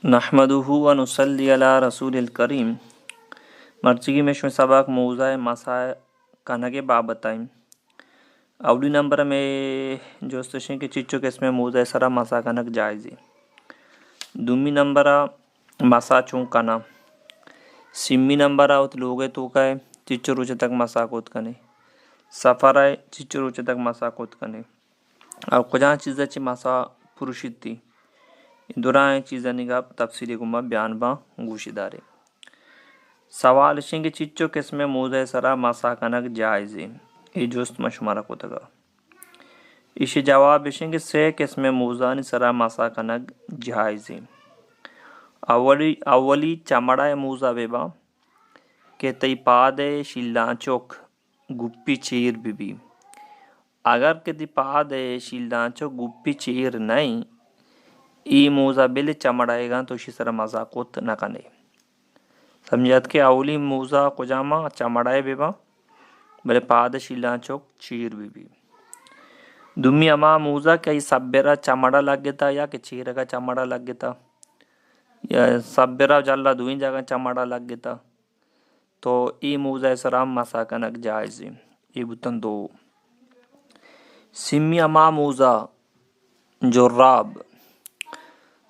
نحمدہ و نصلی علی رسول الکریم مرچگی میں سبق موضوع مسائل کنگے بابتائیں اولی نمبر میں جو استشن کے چچو کے اس میں موضوع سرا مسا کنک جائزی دومی نمبر مسا چون کنا سمی نمبر اوت لوگے تو کہے چچو روچے تک مسا کوت کنے سفر ہے چچو روچے تک مسا کوت کنے اور کجا چیزیں چی مسا پروشید تھی دورائیں چیزیں نگاہ تفصیلی گمہ بیان با گوشی دارے سوال شنگ چچو کس میں موضع سرا مسا کنک جائزی ای جوست مشمارہ کو تگا اسی جواب شنگ سے کس میں موضع سرا مسا کنک جائزی اولی چمڑا موضع بیبا کہ تی پادے شیلان چوک گپی چیر بی اگر کہ تی پادے شیلان چوک گپی چیر نہیں ای موضع بل چمڑائے گا تو اسی سر مزا کوت نہ کنے سمجھات کہ اولی موضع کجاما چمڑائے بیبا بلے پاد شیلان چوک چیر بی دومی اما موضع کئی سبیرا چمڑا لگ گتا یا کہ چیر کا چمڑا لگ گتا یا سبیرا جلا دوئیں جگہ چمڑا لگ گتا تو ای موضع سرام مسا کنک جائزی ای بتن دو سمی اما موضع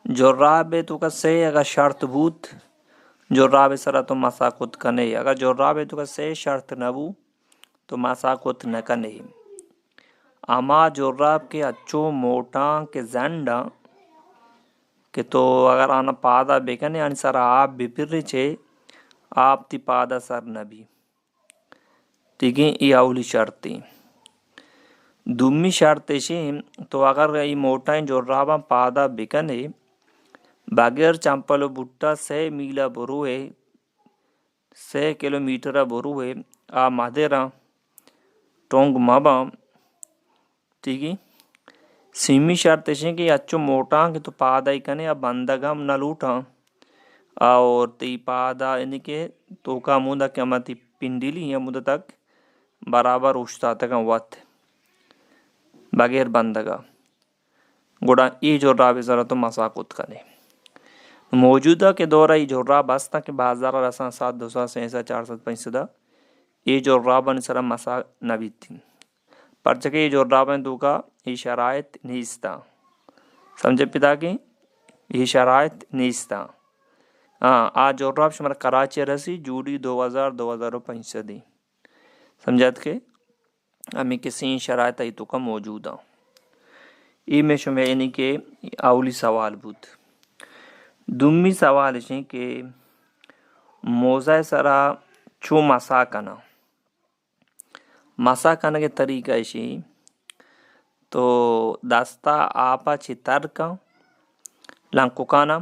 جراب تو کا سے اگر شرط بوت جراب سرا تو مسا کت کنے اگر جراب تو کا سے شرط نبو تو مسا کت نہ کنے اما جراب کے اچھو موٹاں کے زنڈا کہ تو اگر آنا پادا بیکنے آنی سر آپ بپر چھے آپ تی پادا سر نبی تیگیں ای اولی شرطی دومی شرط شیم تو اگر ای موٹائیں جراباں پادا بکنے بغیر چمپلو بٹا 6 میلہ بروے 6 کلومیٹر بروے آ مدیرہ ٹونگ مبا ٹھیک سیمی شرط ہے کہ اچھو موٹاں کہ تو پادا ہی کنے اب بندگم نہ لوٹاں اور تی پادا یعنی کہ تو کا مودہ قیمتی پنڈیلی یا مودہ تک برابر اشتا تک وقت بغیر بندگا گوڑا ای جو رابی ذرا تو مساقت کنے موجودہ کے دورہ ای جو راب بستا کہ بازارہ رسان 7 200 600 400 500 ای جو رابن سرا مسا نبیت تھی پرچکے ای جو رابن تو کا ای شرائط نیستا سمجھے پیدا کی ای شرائط نیستا آج جو راب شمار کراچی رسی جوڑی 2000 دی سمجھات کے ہمیں کسی شرائط ای تو کا موجودا ای میں شمع یعنی کہ اولی سوال بود دومی سوال ہے کہ موضع سرا چو مسا کنا کے طریقہ ہے تو دستا آپا چی ترکا لنکو کانا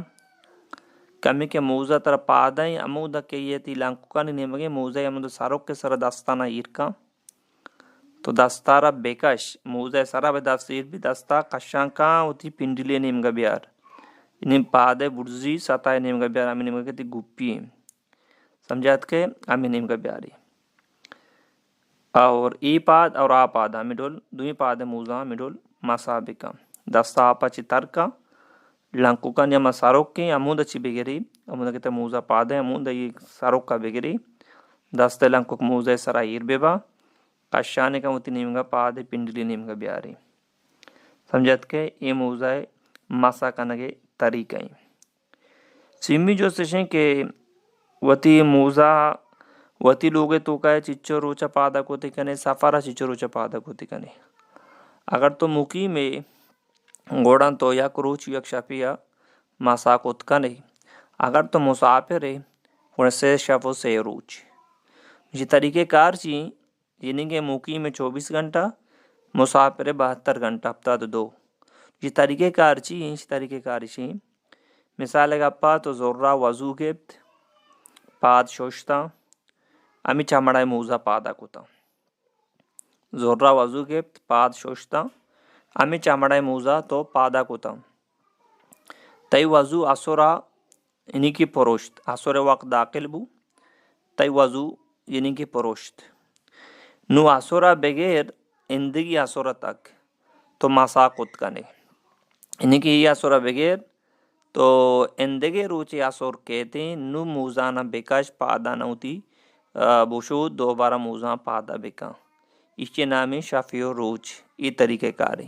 کمی کے موضع تر پادائیں امودہ کے یہ تی لنکو کانی نیمگے موضع امودہ ساروک کے سر دستانا ایرکا تو دستارا بیکش موضع سرا بے دستیر بھی دستا قشان کان ہوتی پنڈلی نیمگا بیار انہیں پادے برزی ساتھائے نیمگا بیار ہمیں نیمگا کہتی گپی ہیں سمجھات کے ہمیں نیمگا بیاری اور ای پاد اور آ پاد ہمیں ڈول دوئی پاد موضوع ہمیں ڈول مسابقہ دستا آپا چی ترکا لنکو کا نیمہ ساروک کی امودہ چی بگری امودہ کہتے موضوع پادے امودہ یہ ساروک کا بگری دستا لنکو موضوع سرائیر بیبا قشانے کا ہوتی نیمگا پادے پنڈلی نیمگا بیاری سمجھات کے یہ موضوع مسا کنگے طریقہ ہیں سیمی جو سشیں کہ وتی موضع وتی لوگے تو کہے چچو روچا پادا کو تکنے سفارہ چچو روچا پادا کو تکنے اگر تو مقیم ہے گوڑان تو یک روچ یک شفیہ مسا کو تکنے اگر تو مسافر ہے انہیں 6 شفو 6 روچ یہ طریقہ کار چی یعنی کہ مقیم ہے 24 گھنٹہ مسافر ہے 72 گھنٹہ ہفتہ تو 2 یہ طریقہ کار چی ہیں طریقہ کار چی مثال کا پا تو زورا وضو گیبت پاد شوشتا امی چمڑای موضع پادا کتا زورا وضو گیبت پاد شوشتا امی چمڑای موضع تو پادا کتا تی وضو اسورا یعنی کی پروشت اسور وقت داخل بو تی وضو یعنی کی پروشت نو اسورا بغیر اندگی اسورا تک تو مسا کت کنے یعنی کہ یہ اسورا بغیر تو اندگے روچے آسور کہتے ہیں نو موزانہ بکش پادانہ ہوتی بشود دوبارہ موزاں پادا بکا. اس کے نام ہے شفیع و روچ. یہ طریقہ کار ہے.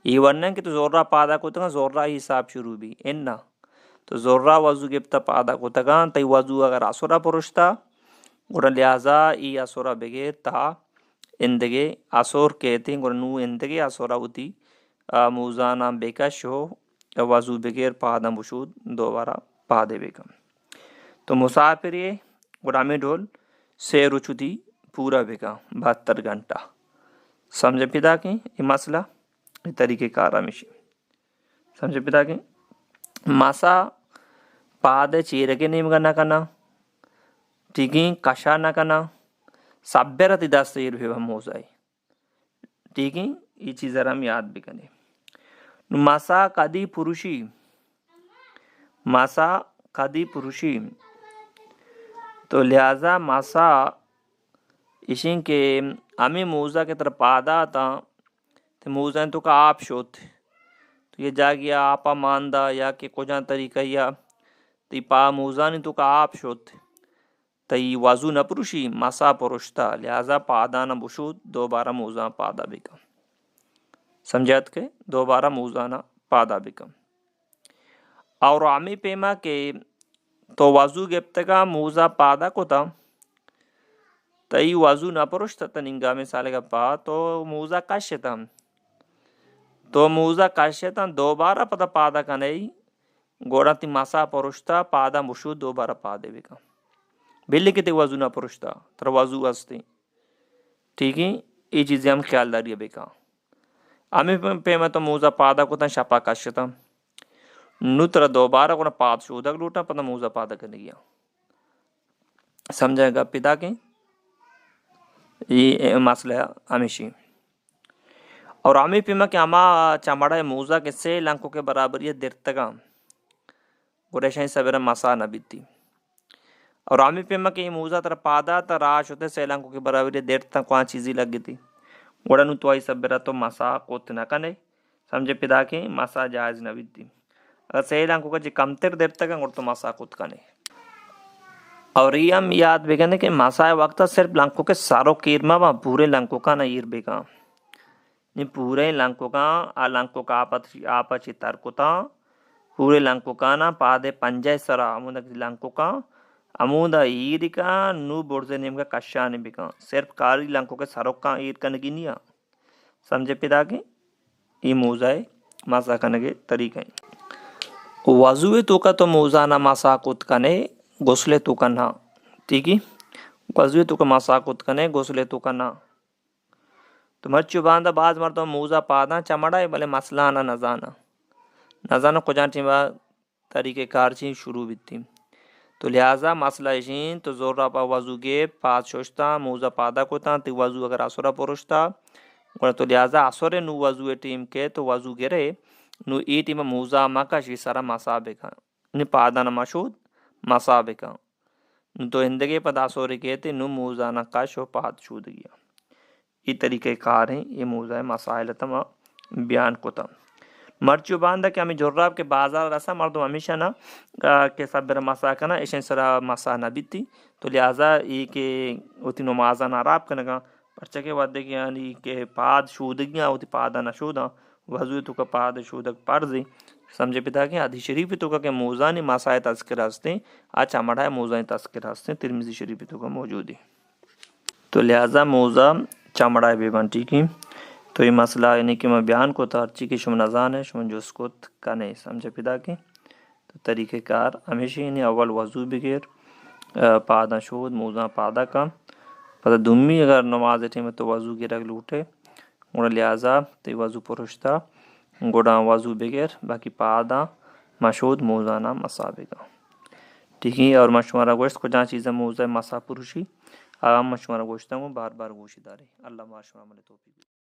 یہ ورنہ کہ تو زورہ پادا کو تگا زورہ حساب شروع بھی اننا تو زورہ وضو گپتا پادا کو تگا تی وضو اگر آسورہ پرشتا گوڑا لہذا ای آسورہ بغیر تا اندگے آسور کہتے ہیں گوڑا نو اندگے آسورہ ہوتی موزانہ بکش ہو وضو بغیر پادا بشود دوبارہ پادے بکا. تو مسافر یہ گوڑا میں ڈھول سیر اچھتی پورا بکا 72 گھنٹہ. سمجھے پیدا کہ یہ مسئلہ یہ طریقہ کار ہمیشہ سمجھے پیدا کہ ماسا پادے چیرگے نیم گنا کنا ٹھیک ہے کشا نہ کنا سبیرتی 10 سیر بھی ہم ہو جائے. ٹھیک ہے یہ چیز ذرا ہم یاد بھی کریں. ماسا کدی پروشی ماسا کدی پروشی تو لہذا ماسا اشین کے ہمیں موزہ کے طرف پادا تا تو موزہ تو کا آپ شوت تو یہ جا گیا آپا ماندہ یا کہ کجا طریقہ یا تی پا موزہ نے تو کا آپ شوت تی وضو نہ پروشی مسا پروشتا لہذا پادا نہ بشود دوبارہ موزہ پادا بکا. سمجھات کے دوبارہ موزہ نہ پادا بکا. اور عامی پیما کے تو وضو گپتگا موزہ پادا کو تا تی وضو نہ پرشتا تنینگا مثال کا پا تو موزہ کشتا تو موزہ کشتا دوبارہ پتا پادا کا نہیں گوڑا تی مسا پرشتا پادا بشود دوبارہ پادے بکا بلی کے تی وضو نہ پرشتا تر وضو ہستے. ٹھیک ہے یہ چیزیں ہم خیال داری بکا. ہمیں پیما تو موزہ پادا کو تا شپا کشتا نو تر دوبارہ کو پاد شودک لوٹا پتا موزہ پادا کرنے گیا. سمجھے گا پیدا کے یہ مسئلہ ہمیشہ. اور ہمیں پیما کہ ہما چمڑا موزہ کے سے لنکوں کے برابر یہ درتگا گوڑے سبیرہ مسا نہ بیتی. اور ہمیں پیما کہ یہ موزہ تر پادا تا راش ہوتے سے لنکوں کے برابر یہ درتا کوان چیزی لگ گئی تھی گوڑا نو تو آئی سبیرہ تو مسا کوت نہ کنے. سمجھے پیدا کے مسا جائز نہ بیتی. اگر سے لنکوں کا جی کمتر درتگا گوڑا تو مسا کوت کنے. اور یہ ہم یاد بگنے کہ مسا وقت صرف لنکوں کے ساروں کیرما با پورے لنکوں کا نہ ایر بگا پورے لنکوں کا لنکوں کا آپا چی ترکو تا پورے لنکوں کا نا پادے پنجے سرا امودا لنکوں کا امودا ایر کا نو بورزے نیم کا کشانے بکا صرف کاری لنکوں کے ساروں کا ایر کنگی نیا. سمجھے پیدا کہ یہ موزہ ہے مسا کنگے طریقہ ہے. وضوء تو کا تو موزہ نہ مسا کت کنے غسلے تو کا نہ. ٹھیک ہے وضوء تو کا مسا کت کنے غسلے تو کا نہ. تو مرچو باندھا بعض مرتبہ موزہ پادا چمڑا ہے بلے مسئلہ نہ کجان چیمہ طریقہ کار چین شروع بیتی. تو لہذا مسئلہ اشین تو زور را پا وضو گے پاد شوشتا موزہ پادا کو تا تی وضو اگر آسورا پروشتا تو لہذا آسورے نو وضو ٹیم کے تو وضو گرے نو ای ٹیم موزہ مکا شی سارا مسا بکا نی پادا نہ مشود مسا بکا تو ہندگے پد آسورے کہتے نو موزہ نہ کش و پاد شود گیا. یہ طریقہ کار ہیں یہ موضوع مسائل تما بیان کو تا. مرچو باندھا کہ ہمیں جراب کے بازار رسا مردم ہمیشہ نا کہ سبر مسا کنا ایشن سرا مسا نہ بیتی تو لہذا یہ کہ ہوتی نمازہ ناراب کنگا پرچکے ودے کہ یعنی کہ پاد شودگیاں ہوتی پادا نہ شودا وضوء تو کا پاد شودک پرزی. سمجھے پیدا کہ حدیث شریف تو کا کہ موزانی مسائل تذکر ہستے اچھا مڑا موزانی تذکر ہستے ترمذی شریف تو کا موجود ہے. تو لہذا موزہ چمڑا بے بنٹی کی تو یہ مسئلہ یعنی کہ میں بیان کو تارچی کی شمن ازان ہے شمن جو اس کو کنے. سمجھے پیدا کی تو طریقہ کار ہمیشہ یعنی اول وضو بغیر پادا شود موزہ پادا کا پتہ دمی اگر نماز ٹیم تو وضو گرگ لوٹے گوڑا لہذا تی وضو پرشتا گوڑا وضو بغیر باقی پادا مشود موزہ نہ مسا بگا. ٹھیک ہے اور مشورہ گوشت کو جہاں چیزیں موزہ مسا پروشی مشورہ گوشتا ہوں بار بار گوشی دارے. اللہ ماشورہ ملے توفیق.